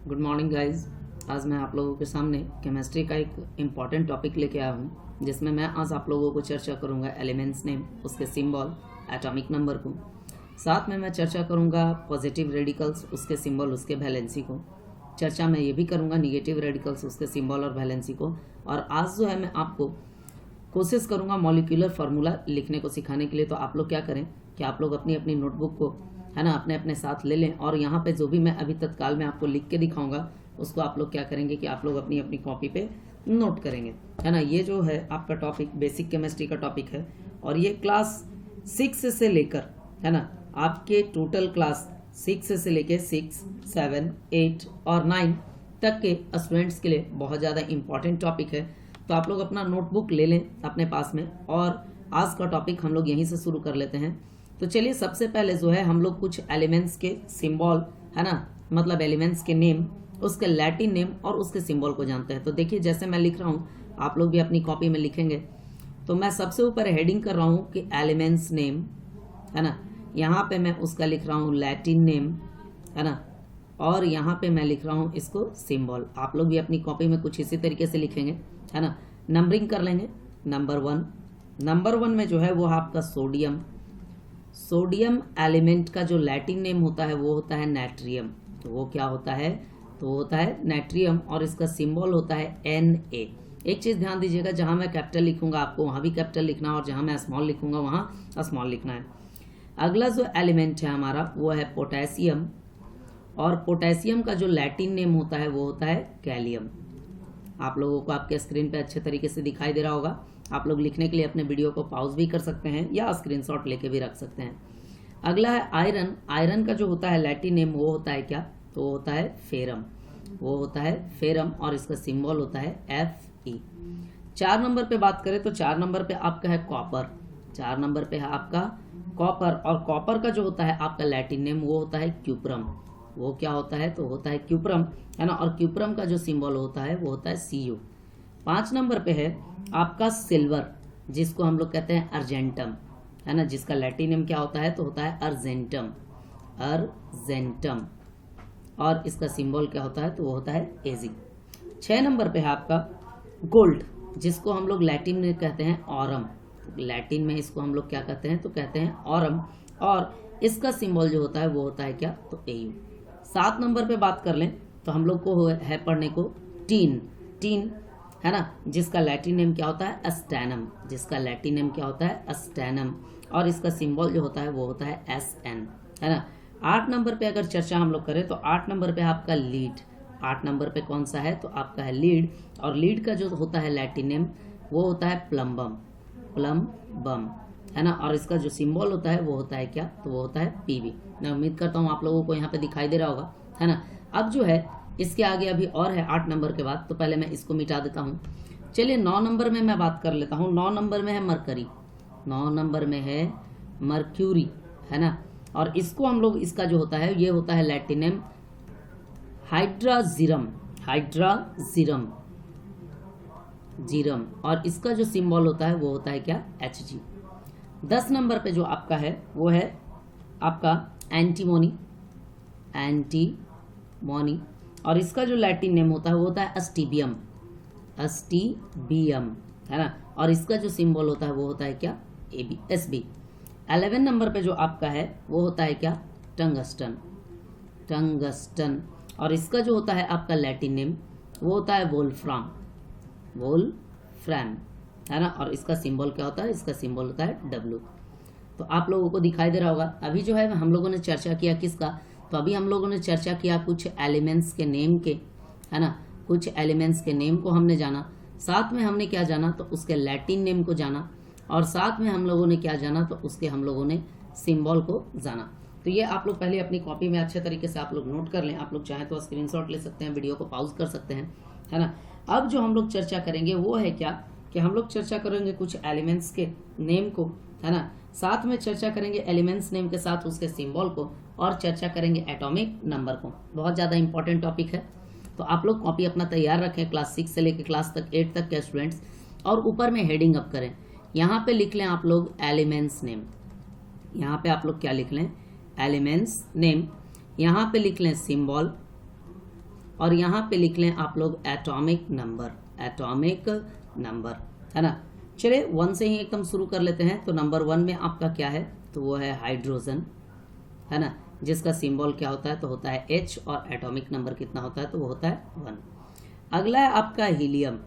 Good morning guys. आज मैं आप लोगों के सामने केमिस्ट्री का एक इम्पॉर्टेंट टॉपिक लेके आया हूँ, जिसमें मैं आज आप लोगों को चर्चा करूँगा एलिमेंट्स नेम, उसके सिंबल, एटॉमिक नंबर को। साथ में मैं चर्चा करूँगा पॉजिटिव रेडिकल्स, उसके सिंबल, उसके वैलेंसी को। चर्चा मैं ये भी करूँगा निगेटिव रेडिकल्स, उसके सिंबल और वैलेंसी को। और आज जो है मैं आपको कोशिश करूँगा मॉलिक्यूलर फार्मूला लिखने को सिखाने के लिए। तो आप लोग क्या करें कि आप लोग अपनी अपनी नोटबुक को है ना अपने अपने साथ ले लें, और यहाँ पे जो भी मैं अभी तत्काल में आपको लिख के दिखाऊंगा उसको आप लोग क्या करेंगे कि आप लोग अपनी अपनी कॉपी पे नोट करेंगे, है ना। ये जो है आपका टॉपिक बेसिक केमिस्ट्री का टॉपिक है, और ये क्लास 6 से लेकर, है ना, आपके टोटल क्लास 6 से लेकर 6, 7, 8 और 9 तक के स्टूडेंट्स के लिए बहुत ज़्यादा इंपॉर्टेंट टॉपिक है। तो आप लोग अपना नोटबुक ले लें अपने पास में, और आज का टॉपिक हम लोग यहीं से शुरू कर लेते हैं। तो चलिए सबसे पहले जो है हम लोग कुछ एलिमेंट्स के सिंबल, है ना, मतलब एलिमेंट्स के नेम, उसके लैटिन नेम और उसके सिंबल को जानते हैं। तो देखिए जैसे मैं लिख रहा हूँ आप लोग भी अपनी कॉपी में लिखेंगे। तो मैं सबसे ऊपर हेडिंग कर रहा हूँ कि एलिमेंट्स नेम, है ना। यहाँ पे मैं उसका लिख रहा हूँ लैटिन नेम, है ना, और यहाँ पे मैं लिख रहा हूँ इसको सिंबल। आप लोग भी अपनी कॉपी में कुछ इसी तरीके से लिखेंगे, है ना। नंबरिंग कर लेंगे। नंबर 1 में जो है वो आपका सोडियम। सोडियम एलिमेंट का जो लैटिन नेम होता है वो होता है नाइट्रियम। तो वो क्या होता है, तो वो होता है नाइट्रियम, और इसका सिंबल होता है Na। एक चीज़ ध्यान दीजिएगा, जहाँ मैं कैपिटल लिखूंगा आपको वहाँ भी कैपिटल लिखना है, और जहाँ मैं स्मॉल लिखूंगा वहाँ स्मॉल लिखना है। अगला जो एलिमेंट है हमारा वो है पोटेशियम, और पोटेशियम का जो लैटिन नेम होता है वो होता है कैलियम। आप लोगों को आपके स्क्रीन पे अच्छे तरीके से दिखाई दे रहा होगा। आप लोग लिखने के लिए अपने वीडियो को पॉज भी कर सकते हैं या स्क्रीनशॉट लेके भी रख सकते हैं। अगला है आयरन। आयरन का जो होता है लैटिन नेम वो होता है क्या, तो वो होता है फेरम। वो होता है फेरम, और इसका सिंबल होता है Fe। 4 नंबर पे बात करें तो 4 नंबर पे आपका है कॉपर। 4 नंबर पे है आपका कॉपर, और कॉपर का जो होता है आपका लैटिन नेम वो होता है क्यूप्रम। वो क्या होता है, तो होता है क्यूप्रम, है ना, और क्यूप्रम का जो सिंबल होता है वो होता है Cu। 5 नंबर पे है आपका सिल्वर, जिसको हम लोग कहते हैं अर्जेंटम, है ना, जिसका लैटिन नेम क्या होता है, तो होता है अर्जेंटम। अर्जेंटम, और इसका सिंबल क्या होता है, तो वो होता है Ag। 6 नंबर पे है आपका गोल्ड, जिसको हम लोग लैटिन में कहते हैं ऑरम। लैटिन में इसको हम लोग क्या कहते हैं, तो कहते हैं ऑरम, और इसका सिंबल जो होता है वो होता है क्या, तो Au। 7 नंबर पे बात कर लें तो हम लोग को है पढ़ने को टीन, है ना, जिसका लैटिन नेम क्या होता है, अस्टैनम। जिसका लैटिन नेम क्या होता है, अस्टैनम, और इसका सिंबल जो होता है वो होता है Sn, है ना। 8 नंबर पे अगर चर्चा हम लोग करें तो 8 नंबर पे आपका लीड। 8 नंबर पे कौन सा है, तो आपका है लीड, और लीड का जो होता है लैटिन नेम वो होता है प्लम्बम, है ना, और इसका जो सिंबल होता है वो होता है क्या, तो वो होता है Pb। मैं उम्मीद करता हूँ आप लोगों को यहाँ पे दिखाई दे रहा होगा, है ना। अब जो है इसके आगे अभी और है 8 नंबर के बाद, तो पहले मैं इसको मिटा देता हूँ। चलिए 9 नंबर में मैं बात कर लेता हूँ। 9 नंबर में है मरकरी। 9 नंबर में है मर्क्यूरी, है ना, और इसको हम लोग, इसका जो होता है ये होता है लैटिन नेम हाइड्राजीरम, और इसका जो सिंबल होता है वो होता है क्या, Hg। 10 नंबर पे जो आपका है वो है आपका एंटीमोनी, और इसका जो लैटिन नेम होता है वो होता है अस्टीबियम, है ना, और इसका जो सिंबल होता है वो होता है क्या, Sb। 11 नंबर पे जो आपका है वो होता है क्या, टंगस्टन, और इसका जो होता है आपका लैटिन नेम वो होता है वोल्फ्राम, है ना, और इसका सिंबल क्या होता है, इसका सिंबल होता है W। तो आप लोगों को दिखाई दे रहा होगा। अभी जो है हम लोगों ने चर्चा किया किसका, तो अभी हम लोगों ने चर्चा किया कुछ एलिमेंट्स के नेम के, है ना, कुछ एलिमेंट्स के नेम को हमने जाना। साथ में हमने क्या जाना, तो उसके लैटिन नेम को जाना, और साथ में हम लोगों ने क्या जाना, तो उसके हम लोगों ने सिंबल को जाना। तो ये आप लोग पहले अपनी कॉपी में अच्छे तरीके से आप लोग नोट कर लें। आप लोग चाहें तो स्क्रीनशॉट ले सकते हैं, वीडियो को पॉज कर सकते हैं, है ना। अब जो हम लोग चर्चा करेंगे वो है क्या, कि हम लोग चर्चा करेंगे कुछ एलिमेंट्स के नेम को, है ना, साथ में चर्चा करेंगे एलिमेंट्स नेम के साथ उसके सिंबल को, और चर्चा करेंगे एटॉमिक नंबर को। बहुत ज़्यादा इंपॉर्टेंट टॉपिक है। तो आप लोग कॉपी अपना तैयार रखें, क्लास 6 से लेकर क्लास 8 तक के स्टूडेंट्स, और ऊपर में हेडिंग अप करें। यहाँ पे लिख लें आप लोग एलिमेंट्स नेम। यहाँ पे आप लोग क्या लिख लें, एलिमेंट्स नेम। यहाँ पे लिख लें सिंबल, और यहाँ पे लिख लें आप लोग एटॉमिक नंबर, है ना। चलिए 1 से ही एकदम शुरू कर लेते हैं। तो नंबर 1 में आपका क्या है, तो वो है हाइड्रोजन, है ना, जिसका सिंबल क्या होता है, तो होता है H, और एटॉमिक नंबर कितना होता है, तो वो होता है 1। अगला है आपका हीलियम,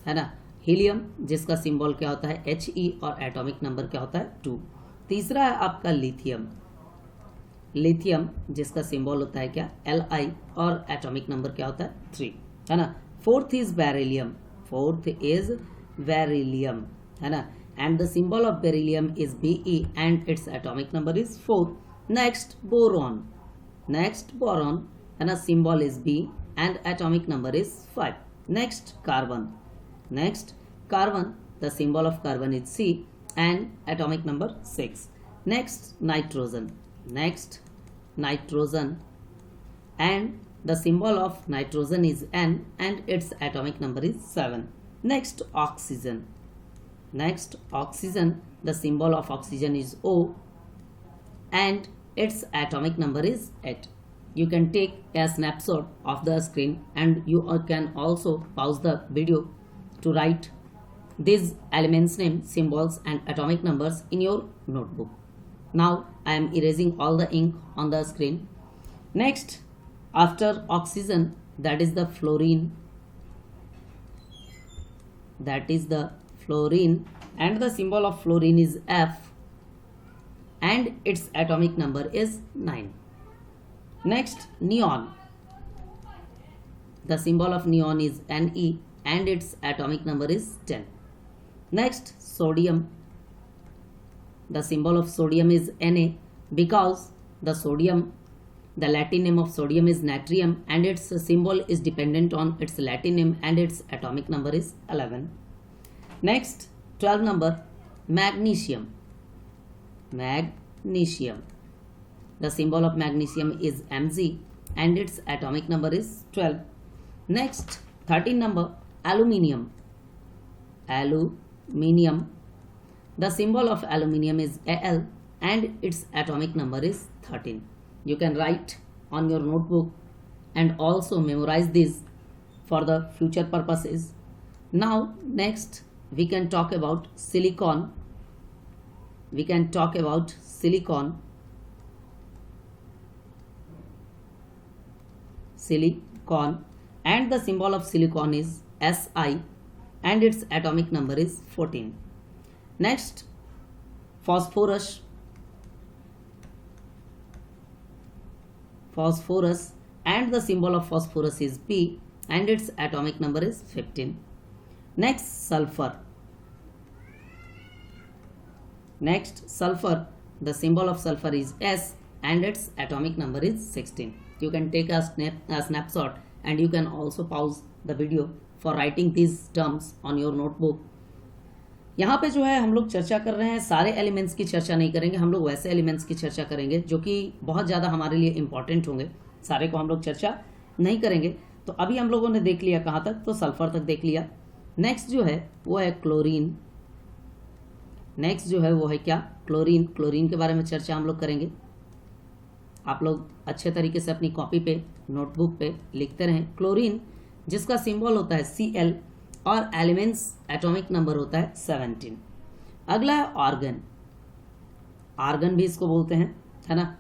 है ना, हीलियम जिसका सिंबल क्या होता है He, और एटॉमिक नंबर क्या होता है 2। तीसरा है आपका लिथियम, जिसका सिंबल होता है क्या Li, और एटॉमिक नंबर क्या होता है 3, है ना। फोर्थ इज बेरिलियम, है ना, and the symbol of beryllium is Be, and its atomic number is 4। Next boron, है ना, symbol is B, and atomic number is 5। Next carbon, the symbol of carbon is C, and atomic number 6. Next nitrogen, and the symbol of nitrogen is N, and its atomic number is 7. Next oxygen, the symbol of oxygen is O, and its atomic number is 8. You can take a snapshot of the screen, and you can also pause the video to write these elements name, symbols and atomic numbers in your notebook. Now I am erasing all the ink on the screen. Next, after oxygen, that is the fluorine, and the symbol of fluorine is F, and its atomic number is 9. Next, neon, the symbol of neon is Ne, and its atomic number is 10. Next, sodium, the symbol of sodium is Na, because the Latin name of sodium is natrium, and its symbol is dependent on its Latin name, and its atomic number is 11. Next, 12 number, magnesium, the symbol of magnesium is Mg, and its atomic number is 12. Next, 13 number, aluminium, the symbol of aluminium is Al, and its atomic number is 13. You can write on your notebook and also memorize this for the future purposes. Now next we can talk about silicon. And the symbol of silicon is Si, and its atomic number is 14. Next, phosphorus, and the symbol of phosphorus is P, and its atomic number is 15. Next, sulfur, the symbol of sulfur is S, and its atomic number is 16. You can take a snapshot, and you can also pause the video for writing these terms on your notebook. यहाँ पे जो है हम लोग चर्चा कर रहे हैं, सारे एलिमेंट्स की चर्चा नहीं करेंगे, हम लोग वैसे एलिमेंट्स की चर्चा करेंगे जो कि बहुत ज़्यादा हमारे लिए इंपॉर्टेंट होंगे। सारे को हम लोग चर्चा नहीं करेंगे। तो अभी हम लोगों ने देख लिया कहाँ तक, तो सल्फर तक देख लिया। नेक्स्ट जो है वो है क्लोरीन, क्या, क्लोरीन के बारे में चर्चा हम लोग करेंगे। आप लोग अच्छे तरीके से अपनी कॉपी पे, नोटबुक पे लिखते रहें। क्लोरीन जिसका सिंबल होता है Cl, और एलिमेंट्स एटॉमिक नंबर होता है 17। अगला है आर्गन भी इसको बोलते हैं, है ना।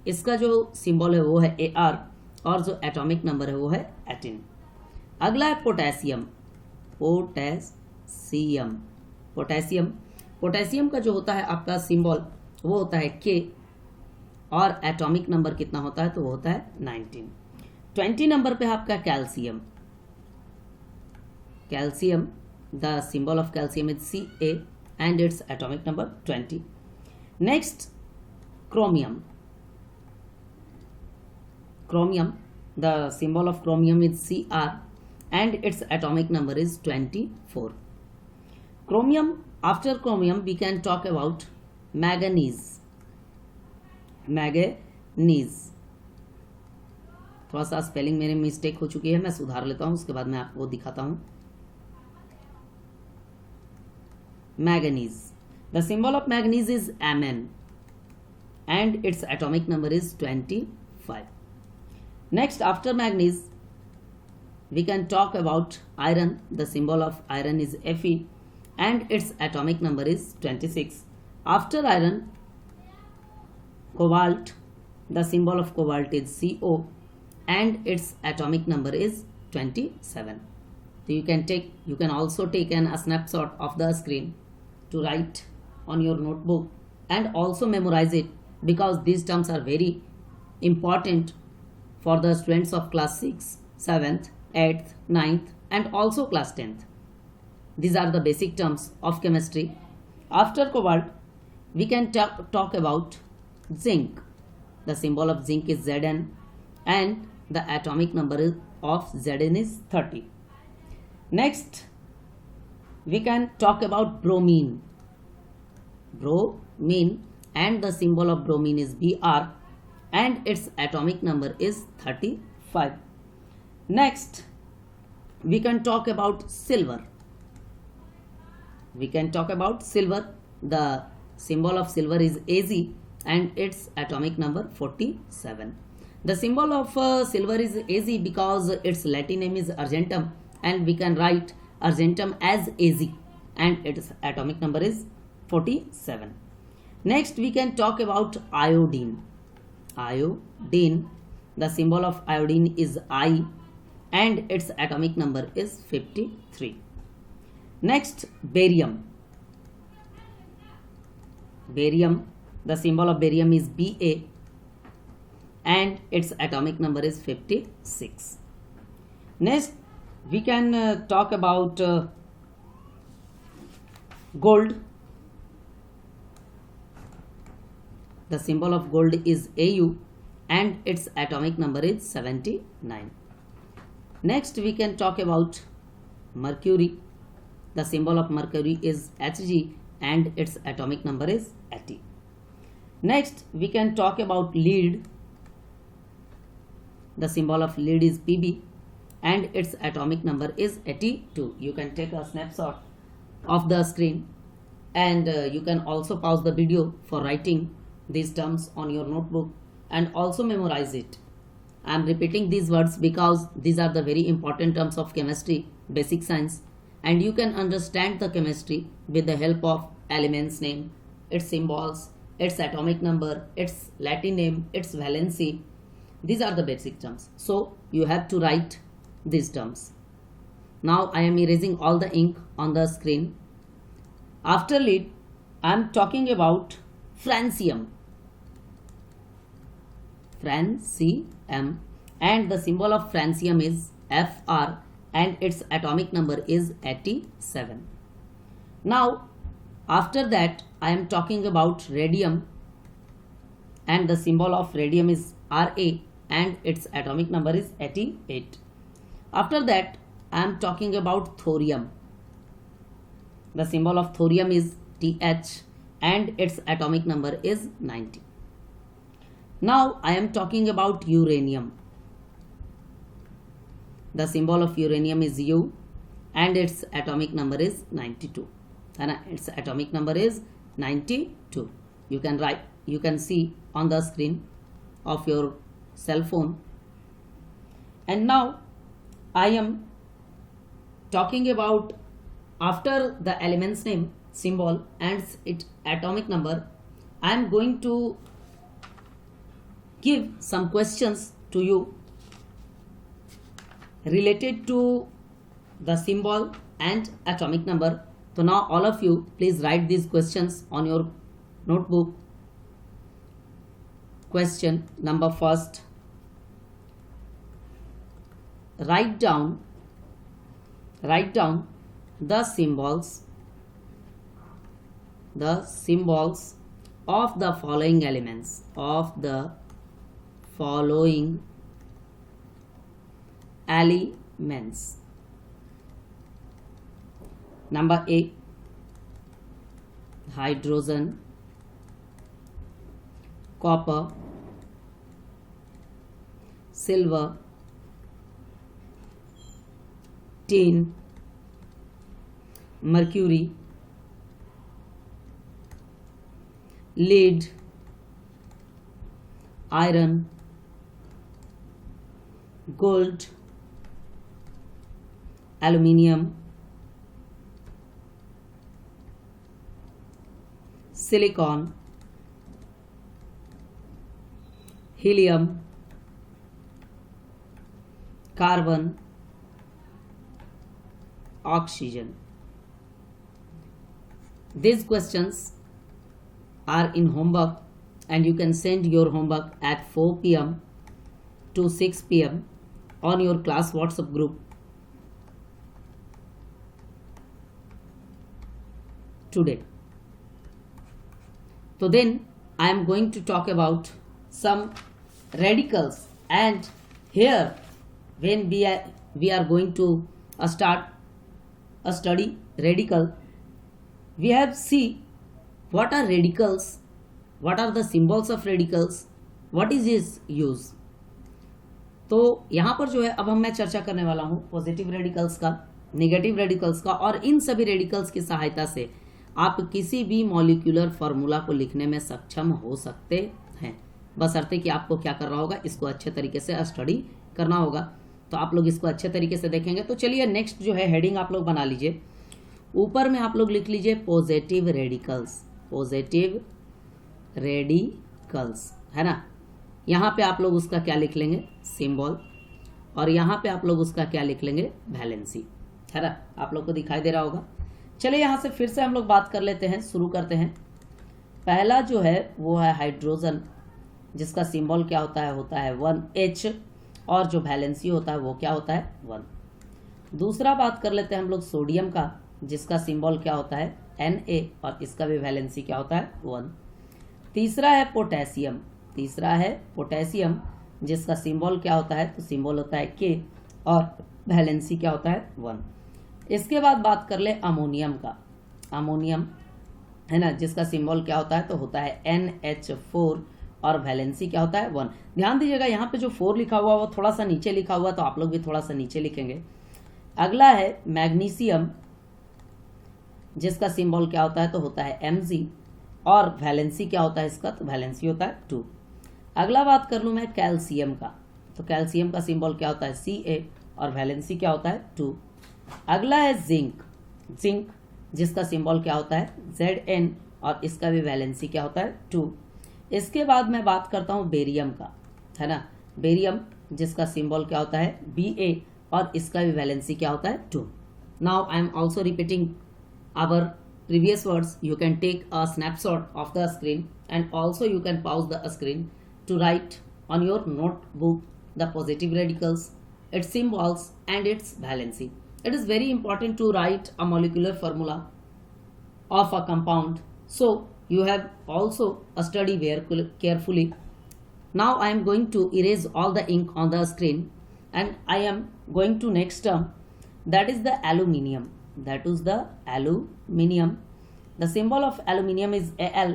इसका जो सिंबल है वो है Ar, और जो एटॉमिक नंबर है वो है 18। अगला है पोटेशियम का जो होता है आपका सिंबल वो होता है K, और एटॉमिक नंबर कितना होता है, तो वो होता है 19। 20 नंबर पे आपका calcium, the symbol of calcium is Ca, and its atomic number 20. Next, chromium, the symbol of chromium is Cr, and its atomic number is 24. After chromium we can talk about manganese। थोड़ा सा spelling मेरे mistake हो चुकी है, मैं सुधार लेता हूँ, उसके बाद मैं आपको दिखाता हूँ। Manganese, the symbol of manganese is Mn, and its atomic number is 25. Next, after manganese we can talk about iron. The symbol of iron is Fe and its atomic number is 26. After iron, cobalt, the symbol of cobalt is Co and its atomic number is 27. So you can also take a snapshot of the screen to write on your notebook and also memorize it, because these terms are very important for the students of class 6, 7th, 8th, 9th and also class 10th. These are the basic terms of chemistry. After cobalt, we can talk about zinc. The symbol of zinc is Zn and the atomic number of Zn is 30. Next, we can talk about bromine. Bromine, and the symbol of bromine is Br and its atomic number is 35. Next, we can talk about silver. The symbol of silver is Ag and its atomic number 47. The symbol of silver is Ag because its Latin name is argentum, and we can write argentum as Ag and its atomic number is 47. Next, we can talk about iodine. The symbol of iodine is I and its atomic number is 53. Next, barium. The symbol of barium is Ba and its atomic number is 56. Next, we can talk about gold. The symbol of gold is Au and its atomic number is 79. Next, we can talk about mercury. The symbol of mercury is Hg and its atomic number is 80. Next, we can talk about lead. The symbol of lead is Pb and its atomic number is 82. You can take a snapshot of the screen and you can also pause the video for writing these terms on your notebook and also memorize it. I am repeating these words because these are the very important terms of chemistry, basic science, and you can understand the chemistry with the help of elements name, its symbols, its atomic number, its Latin name, its valency. These are the basic terms. So you have to write these terms. Now I am erasing all the ink on the screen. After lead, I am talking about francium. And the symbol of francium is Fr and its atomic number is 87. Now after that, I am talking about radium and the symbol of radium is Ra and its atomic number is 88. After that, I am talking about thorium. The symbol of thorium is Th and its atomic number is 90. Now I am talking about uranium. The symbol of uranium is U and its atomic number is 92. And its atomic number is 92. You can see on the screen of your cell phone. And now I am talking about, after the element's name, symbol and its atomic number, I am going to give some questions to you related to the symbol and atomic number. So now all of you, please write these questions on your notebook. Question number first. Write down the symbols of the following elements, Number A, hydrogen, copper, silver, tin, mercury, lead, iron, gold, aluminium, silicon, helium, carbon, oxygen. These questions are in homework, and you can send your homework at 4 p.m. to 6 p.m. on your class WhatsApp group today. So then I am going to talk about some radicals, and here when we are going to start a study radical, we have see what are radicals, what are the symbols of radicals, what is its use. तो यहाँ पर जो है अब मैं चर्चा करने वाला हूँ पॉजिटिव रेडिकल्स का, नेगेटिव रेडिकल्स का, और इन सभी रेडिकल्स की सहायता से आप किसी भी मॉलिक्यूलर फार्मूला को लिखने में सक्षम हो सकते हैं। बशर्ते कि आपको क्या करना होगा, इसको अच्छे तरीके से स्टडी करना होगा। तो आप लोग इसको अच्छे तरीके से देखेंगे। तो चलिए नेक्स्ट जो है हेडिंग आप लोग बना लीजिए, ऊपर में आप लोग लिख लीजिए पॉजिटिव रेडिकल्स, पॉजिटिव रेडिकल्स, है ना। यहाँ पे आप लोग उसका क्या लिख लेंगे, सिंबल, और यहाँ पे आप लोग उसका क्या लिख लेंगे, वैलेंसी, है ना। आप लोग को दिखाई दे रहा होगा। चलिए यहाँ से फिर से हम लोग बात कर लेते हैं, शुरू करते हैं। पहला जो है वो है हाइड्रोजन, जिसका सिंबल क्या होता है 1H, और जो वैलेंसी होता है वो क्या होता है 1। दूसरा बात कर लेते हैं हम लोग सोडियम का, जिसका सिंबल क्या होता है Na, और इसका भी वैलेंसी क्या होता है 1। तीसरा है पोटेशियम, जिसका सिंबल क्या होता है, तो सिंबल होता है K, और वैलेंसी क्या होता है 1। इसके बाद बात कर ले अमोनियम का, अमोनियम है ना, जिसका सिंबल क्या होता है, तो होता है NH4, और वैलेंसी क्या होता है 1। ध्यान दीजिएगा यहाँ पे जो 4 लिखा हुआ वो थोड़ा सा नीचे लिखा हुआ, तो आप लोग भी थोड़ा सा नीचे लिखेंगे। अगला है मैग्नीशियम, जिसका सिंबल क्या होता है, तो होता है Mg, और वैलेंसी क्या होता है इसका, तो वैलेंसी होता है 2। अगला बात कर लूँ मैं कैल्शियम का, तो कैल्शियम का सिंबल क्या होता है Ca, और वैलेंसी क्या होता है 2। अगला है जिंक, जिंक जिसका सिंबल क्या होता है Zn, और इसका भी वैलेंसी क्या होता है 2। इसके बाद मैं बात करता हूँ बेरियम का, है ना, बेरियम जिसका सिंबल क्या होता है Ba, और इसका भी वैलेंसी क्या होता है 2। Now I am also repeating our previous words. You can take a snapshot of the screen, and also you can pause the screen to write on your notebook the positive radicals, its symbols, and its valency. It is very important to write a molecular formula of a compound, so you have also study very carefully. Now I am going to erase all the ink on the screen, and I am going to next term, that is the aluminium. That is the aluminium. The symbol of aluminium is Al,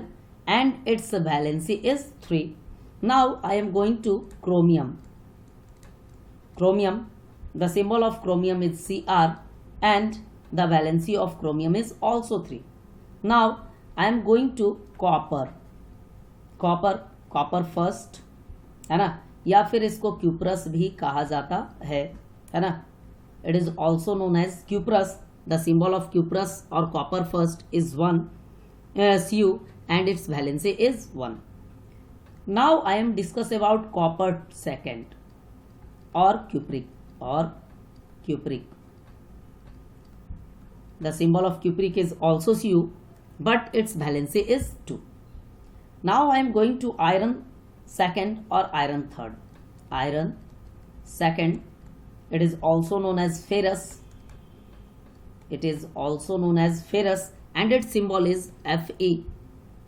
and its valency is 3. Now I am going to chromium. Chromium, the symbol of chromium is Cr, and the valency of chromium is also 3. Now I am going to copper. Copper first, है ना, या फिर इसको cuprous भी कहा जाता है ना। It is also known as cuprous. The symbol of cuprous or copper first is 1 Cu, and its valency is 1. Now I am discuss about copper second, or cupric. The symbol of cupric is also Cu, but its valency is 2. Now I am going to iron second or iron third. Iron second, it is also known as ferrous. It is also known as ferrous, and its symbol is Fe,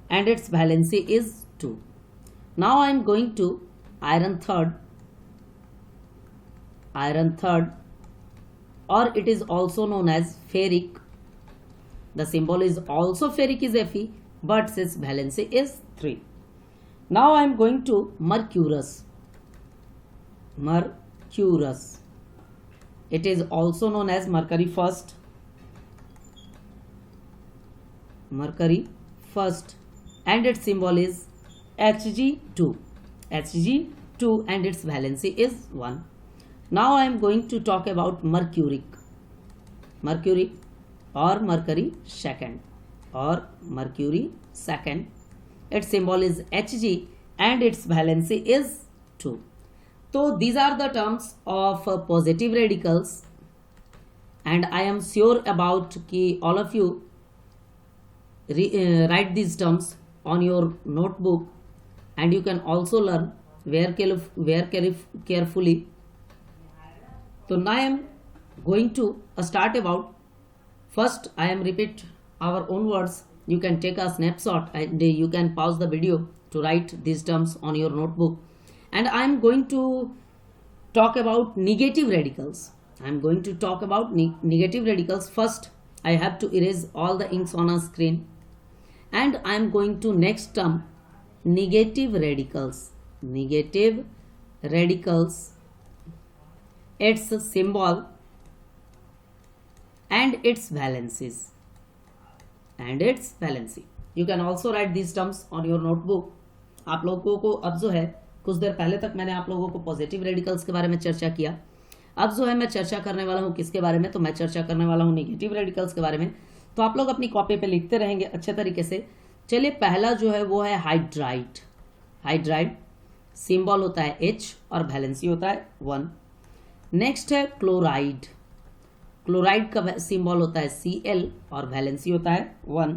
and its valency is 2. Now I am going to iron third, or it is also known as ferric. The symbol is also ferric is Fe, but its valency is 3. Now I am going to mercurous. It is also known as mercury first, and its symbol is Hg2, and its valency is 1. Now I am going to talk about mercuric. mercury or mercury second or mercury second. Its symbol is Hg and its valency is 2. So these are the terms of positive radicals, and I am sure about कि all of you write these terms on your notebook, and you can also learn carefully. So now I am going to start about, first I am repeat our own words. You can take a snapshot and you can pause the video to write these terms on your notebook. And I am going to talk about negative radicals. I am going to talk about negative radicals. First, I have to erase all the inks on a screen. And I am going to next term, negative radicals. Negative radicals, its symbol and its valencies. And its valency. You can also write these terms on your notebook. आप लोगों को अब जो है, कुछ देर पहले तक मैंने आप लोगों को पॉजिटिव रेडिकल्स के बारे में चर्चा किया. अब जो है मैं चर्चा करने वाला हूँ किसके बारे में, तो मैं चर्चा करने वाला हूँ नेगेटिव रेडिकल्स के बारे में. तो आप लोग अपनी कॉपी पे लिखते रहेंगे अच्छे तरीके से. चलिए, पहला जो है वो है हाइड्राइड. हाइड्राइड सिंबल होता है H और वैलेंसी होता है 1. नेक्स्ट है क्लोराइड. क्लोराइड का सिंबल होता है Cl और वैलेंसी होता है 1.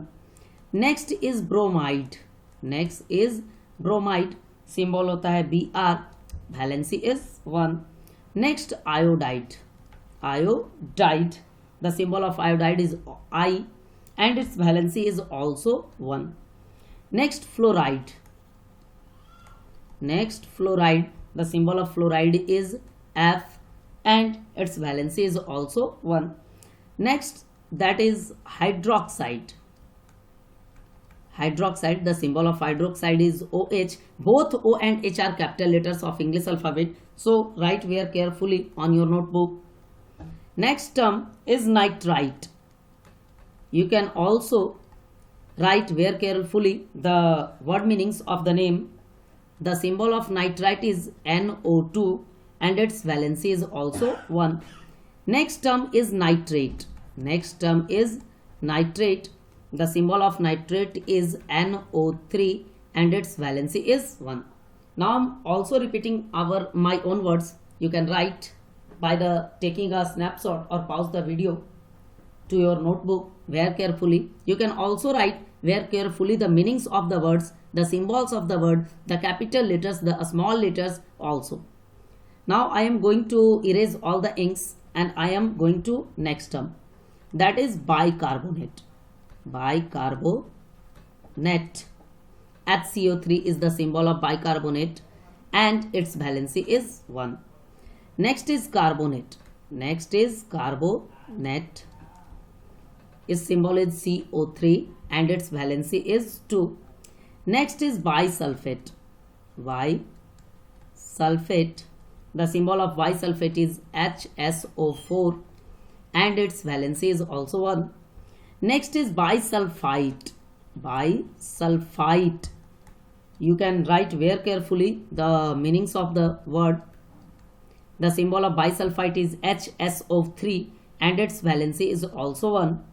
Next is bromide. Next is bromide, symbol होता है Br, valency is 1. Next iodide. Iodide, the symbol of iodide is I and its valency is also 1. Next fluoride. Next fluoride, the symbol of fluoride is F and its valency is also 1. Next, that is hydroxide. Hydroxide, the symbol of hydroxide is OH. Both O and H are capital letters of English alphabet, so write very carefully on your notebook. Next term is nitrite. You can also write very carefully the word meanings of the name. The symbol of nitrite is NO2 and its valency is also 1. Next term is nitrate. Next term is nitrate. The symbol of nitrate is NO3 and its valency is 1. Now I am also repeating my own words. You can write by the taking a snapshot or pause the video to your notebook very carefully. You can also write very carefully the meanings of the words, the symbols of the word, the capital letters, the small letters also. Now I am going to erase all the inks and I am going to next term, that is bicarbonate. Bicarbonate. HCO3 is the symbol of bicarbonate and its valency is 1. Next is carbonate. Next is carbonate. Its symbol is CO3 and its valency is 2. Next is bisulfate. Bisulfate. The symbol of bisulfate is HSO4 and its valency is also 1. Next is bisulfite. Bisulfite. You can write very carefully the meanings of the word. The symbol of bisulfite is HSO3 and its valency is also 1.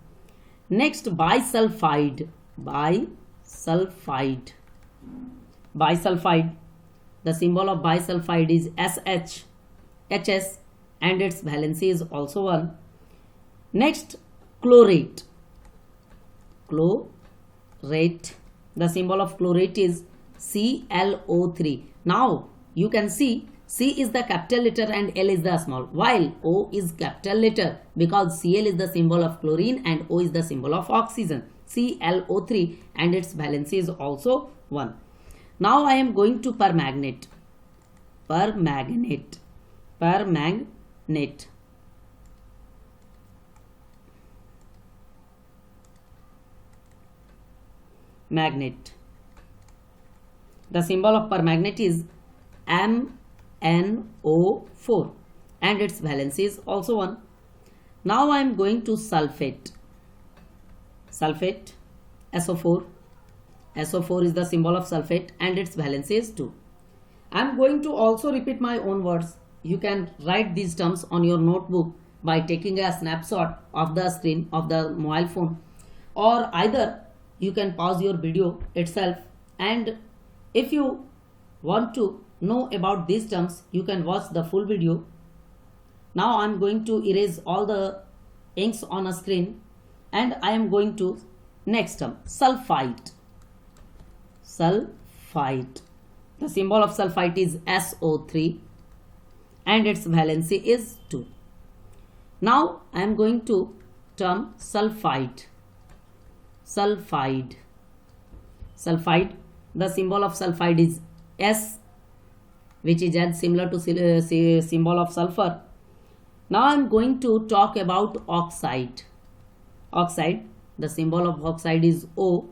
Next, bisulfide. Bisulfide. Bisulfide. The symbol of bisulfide is HS and its valency is also 1. Next, chlorate. Chlorate. The symbol of chlorate is ClO3. Now, you can see C is the capital letter and L is the small, while O is capital letter because Cl is the symbol of chlorine and O is the symbol of oxygen. ClO3 and its valency is also 1. Now I am going to permanganate. Permanganate. Permanganate. Magnet. The symbol of permanganate is MnO4 and its valency is also 1. Now I am going to sulfate. Sulfate, SO4. SO4 is the symbol of sulfate and its valency is 2. I am going to also repeat my own words. You can write these terms on your notebook by taking a snapshot of the screen of the mobile phone, or either you can pause your video itself, and if you want to know about these terms you can watch the full video. Now I am going to erase all the inks on a screen, and I am going to next term, sulfite. Sulfite. The symbol of sulfite is SO3 and its valency is 2. Now I am going to term sulfide. Sulfide. Sulfide. The symbol of sulfide is S, which is as similar to symbol of sulfur. Now I am going to talk about oxide. Oxide. The symbol of oxide is O.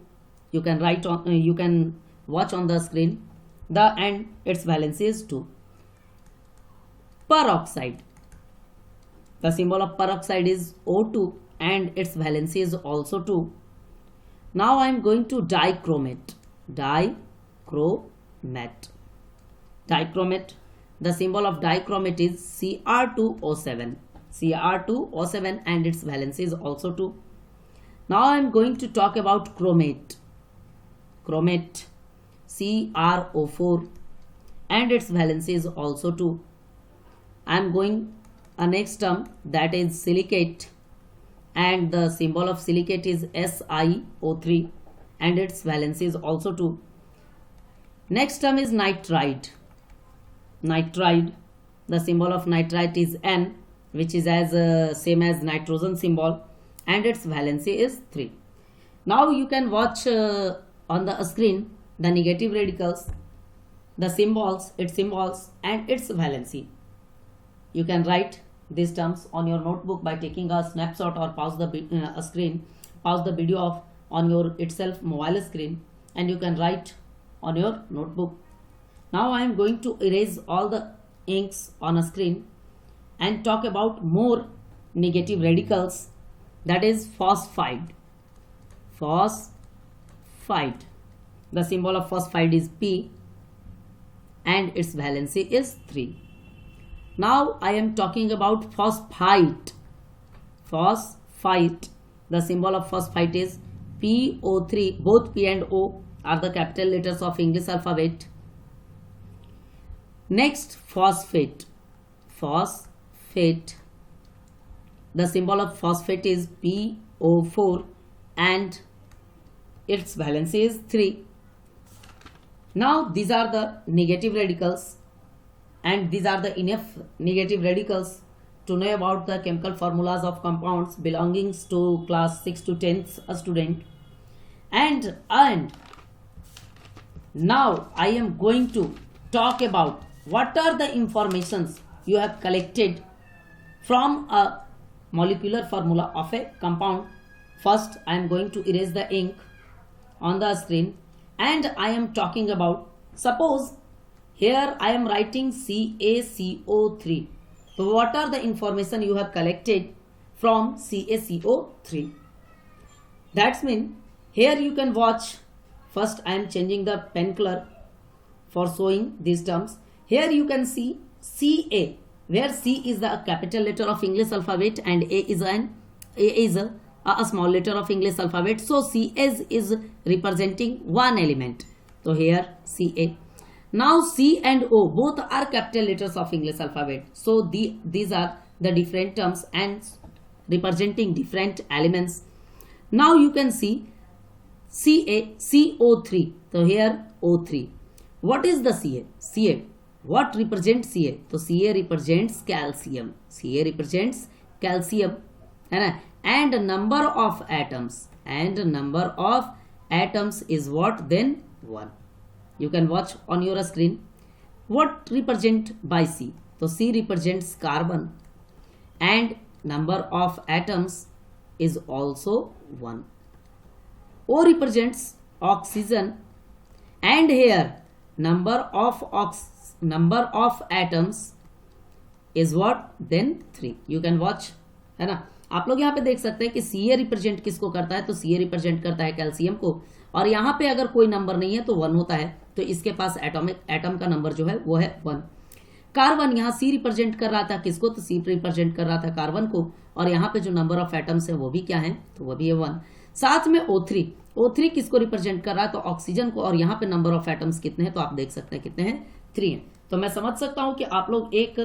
You can write on. You can watch on the screen. And its valency is 2. Peroxide. The symbol of peroxide is O2 and its valency is also 2. Now I am going to dichromate. Dichromate. Dichromate. The symbol of dichromate is Cr2O7. Cr2O7 and its valency is also 2. Now I am going to talk about chromate. Chromate. CrO4 and its valency is also 2. I am going a next term, that is silicate, and the symbol of silicate is SiO3 and its valency is also 2. Next term is nitride. Nitride. The symbol of nitride is N, which is as same as nitrogen symbol, and its valency is 3. Now you can watch on the screen the negative radicals, the symbols, its symbols and its valency. You can write these terms on your notebook by taking a snapshot or pause the video on your itself mobile screen, and you can write on your notebook. Now I am going to erase all the inks on a screen and talk about more negative radicals, that is phosphide. Phosphide. The symbol of phosphide is P and its valency is 3. Now I am talking about phosphite. Phosphite. The symbol of phosphite is PO3. Both P and O are the capital letters of English alphabet. Next, phosphate. Phosphate. The symbol of phosphate is PO4 and its valency is 3. Now these are the negative radicals, and these are the enough negative radicals to know about the chemical formulas of compounds belonging to class 6 to 10th student. And now I am going to talk about what are the informations you have collected from a molecular formula of a compound. First I am going to erase the ink on the screen, and I am talking about, suppose here I am writing CaCO3. So what are the information you have collected from CaCO3? That's mean here you can watch. First I am changing the pen color for showing these terms. Here you can see Ca, where C is the capital letter of English alphabet and A is a small letter of English alphabet. So Ca is representing one element. So here Ca. Now C and O both are capital letters of English alphabet. So these are the different terms and representing different elements. Now you can see CaCO3. So here O3. What is the Ca? Ca. What represents Ca? So Ca represents calcium. Ca represents calcium. And number of atoms. And number of atoms is what? Then 1. You can watch on your screen. What represent by C? So C represents carbon. And number of atoms is also 1. O represents oxygen. And here number of atoms is what? Then 3. You can watch. है ना, आप लोग यहाँ पे देख सकते हैं कि Ca रिप्रेजेंट किसको करता है? तो Ca रिप्रेजेंट करता है कैल्शियम को, और यहाँ पे अगर कोई नंबर नहीं है तो 1 होता है, तो इसके पास एटम का नंबर जो है वो है 1. कार्बन यहाँ सी रिप्रेजेंट कर रहा था किसको, तो सी रिप्रेजेंट कर रहा था कार्बन को, और यहाँ पे जो नंबर ऑफ एटम्स है वो भी क्या है, तो वो भी है 1। साथ में O3 किसको रिप्रेजेंट कर रहा है, तो ऑक्सीजन को, और यहाँ पे नंबर ऑफ एटम्स कितने हैं, तो आप देख सकते हैं कितने हैं, 3 हैं। तो मैं समझ सकता हूं कि आप लोग एक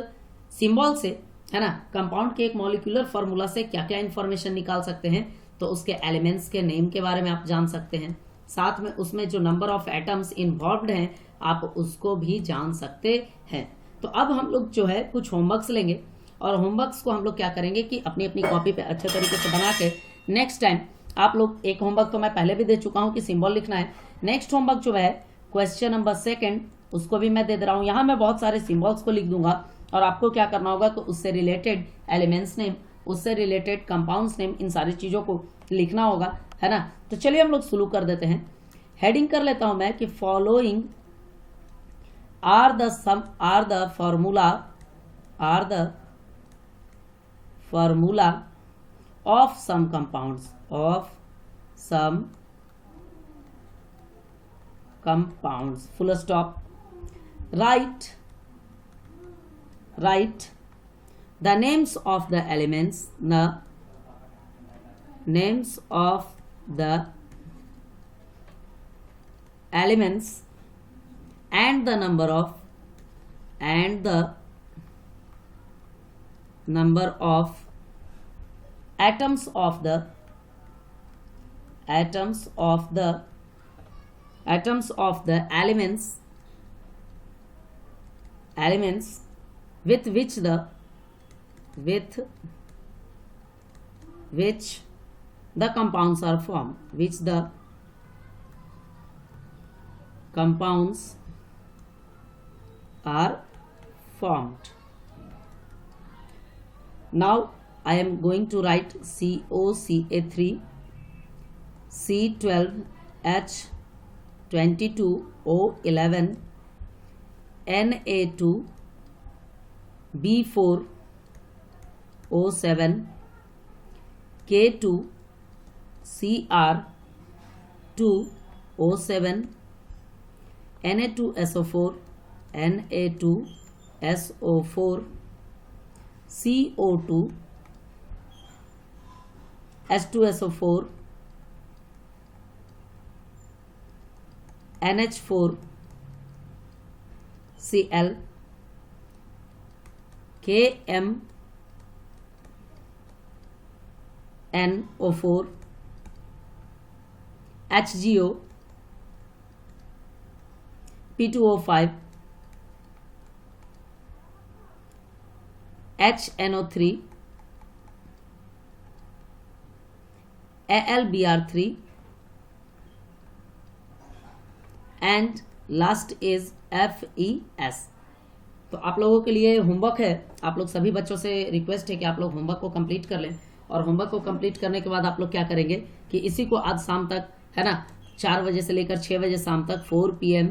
सिंबल से, है ना, कंपाउंड के एक मॉलिक्यूलर फॉर्मूला से क्या क्या इंफॉर्मेशन निकाल सकते हैं, तो उसके एलिमेंट्स के नेम के बारे में आप जान सकते हैं, साथ में उसमें जो नंबर ऑफ एटम्स इन्वॉल्व्ड हैं आप उसको भी जान सकते हैं। तो अब हम लोग जो है कुछ होमवर्क्स लेंगे, और होमवर्क्स को हम लोग क्या करेंगे कि अपनी अपनी कॉपी पे अच्छे तरीके से बना के नेक्स्ट टाइम आप लोग, एक होमवर्क तो मैं पहले भी दे चुका हूं कि सिंबल लिखना है, नेक्स्ट होमवर्क जो है क्वेश्चन नंबर 2 उसको भी मैं दे दे रहा हूं। यहाँ मैं बहुत सारे सिंबल्स को लिख दूंगा और आपको क्या करना होगा, तो उससे रिलेटेड एलिमेंट्स नेम, उससे रिलेटेड कंपाउंड्स नेम, इन सारी चीजों को लिखना होगा, है ना। तो चलिए हम लोग शुरू कर देते हैं। हेडिंग कर लेता हूं मैं कि following are the formula of some compounds, full stop. Write the names of the elements, the names of the elements and the number of atoms of the elements with which the compounds are formed, Now I am going to write COCA3, C12H22O11, Na2, B4O7, K2, Cr2O7, Na2SO4, Na2SO4, CO2, H2SO4, NH4, Cl, KMNO4, HGO, P2O5, HNO3, AlBr3, and last is FES। तो आप लोगों के लिए homework है, आप लोग सभी बच्चों से रिक्वेस्ट है कि आप लोग होमवर्क को कंप्लीट कर लें, और होमवर्क को कंप्लीट करने के बाद आप लोग क्या करेंगे कि इसी को आज शाम तक, है ना, 4 बजे से लेकर 6 बजे शाम तक 4 PM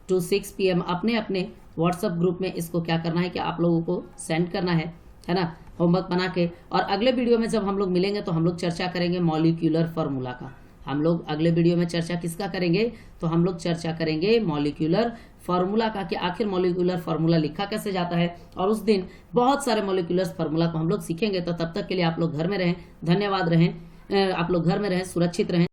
to 6 PM अपने अपने व्हाट्सएप ग्रुप में इसको क्या करना है कि आप लोगों को सेंड करना है ना, होमवर्क बना के। और अगले वीडियो में जब हम लोग मिलेंगे तो हम लोग चर्चा करेंगे मॉलिक्यूलर फार्मूला का। हम लोग अगले वीडियो में चर्चा किसका करेंगे, तो हम लोग चर्चा करेंगे मॉलिक्यूलर फार्मूला का, कि आखिर मॉलिक्यूलर फार्मूला लिखा कैसे जाता है, और उस दिन बहुत सारे मॉलिक्यूलर फार्मूला को हम लोग सीखेंगे। तो तब तक के लिए आप लोग घर में रहें, धन्यवाद रहें, आप लोग घर में रहें, सुरक्षित रहें।